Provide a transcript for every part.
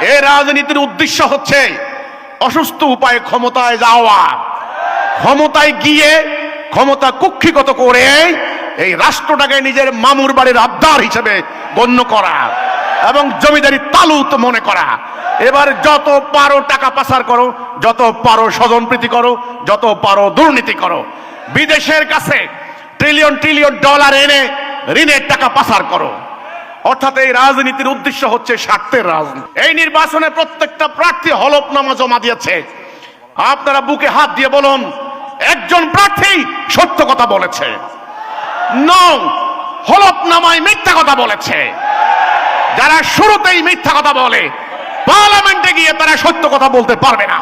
এই রাজনীতির উদ্দেশ্য হচ্ছে অসুস্থ উপায়ে ক্ষমতায় যাওয়া, ক্ষমতায় গিয়ে ক্ষমতা কুক্ষিগত করে এই রাষ্ট্রটাকে নিজের মামুর বাড়ির আবদার হিসেবে গণ্য করা এবং জমিদারি তালুত মনে করা। এবার যত পারো টাকা পাচার করো, যত পারো স্বজনপ্রীতি করো, যত পারো দুর্নীতি করো, বিদেশের কাছে ট্রিলিয়ন ট্রিলিয়ন ডলার এনে ঋণের টাকা পাচার করো। অর্থাৎ এই রাজনীতির উদ্দেশ্য হচ্ছে স্বার্থের রাজনীতি। এই নির্বাচনে প্রত্যেকটা প্রার্থী হলফনামা জমা দিয়েছে। আপনারা বুকে হাত দিয়ে বলুন, একজন প্রার্থী সত্য কথা বলেছে, নো, হলফনামায় মিথ্যা কথা বলেছে। যারা শুরুতেই মিথ্যা কথা বলে পার্লামেন্টে গিয়ে তারা সত্য কথা বলতে পারবে না।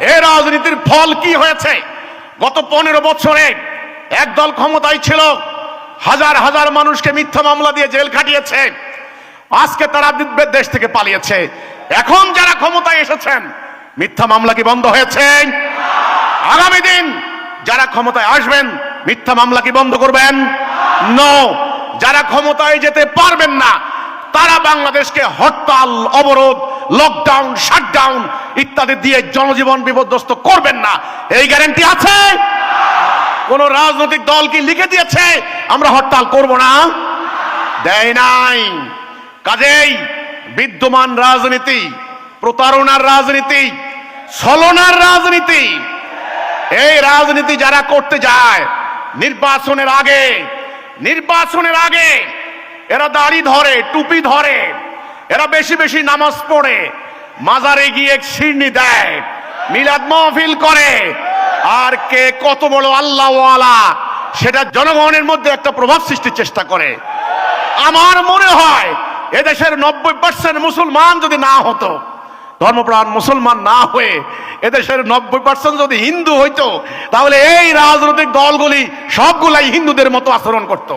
এই রাজনীতির ফল কি হয়েছে? গত 15 বছরে একদল ক্ষমতায় ছিল, হাজার হাজার মানুষকে মিথ্যা মামলা দিয়ে জেল খাটিয়েছে। আজকে তারা দেশ থেকে পালিয়েছে। এখন যারা ক্ষমতায় এসেছেন, মিথ্যা মামলা কি বন্ধ হয়েছে? আগামী দিন যারা ক্ষমতায় আসবেন, মিথ্যা মামলা কি বন্ধ করবেন? নো। যারা ক্ষমতায় যেতে পারবেন না তারা বাংলাদেশকে হরতাল, অবরোধ, লকডাউন, শাটডাউন ইত্যাদি দিয়ে জনজীবন বিপর্যস্ত করবেন না। এই গ্যারান্টি আছে? কোন রাজনৈতিক দল কি লিখে দিয়েছে আমরা হরতাল করব না? দেয় নাই। কাজেই বিদ্যমান রাজনীতি, প্রতারণার রাজনীতি, ছলনার রাজনীতি, এই রাজনীতি যারা করতে যায় নির্বাচনের আগে এরা দাড়ি ধরে, টুপি ধরে, এরা বেশি বেশি নামাজ পড়ে, মাজারে গিয়ে শিরনি দেয়, মিলাদ মাহফিল করে, আর কে কত বড় আল্লাহওয়ালা সেটা জনগণের মধ্যে একটা প্রভাব সৃষ্টির চেষ্টা করে। আমার মনে হয় এদেশের 90% মুসলমান যদি না হতো, ধর্মপ্রাণ মুসলমান না হয়ে এদেশের 90% যদি হিন্দু হইতো, তাহলে এই রাজনৈতিক দলগুলি সবগুলাই হিন্দুদের মতো আচরণ করত।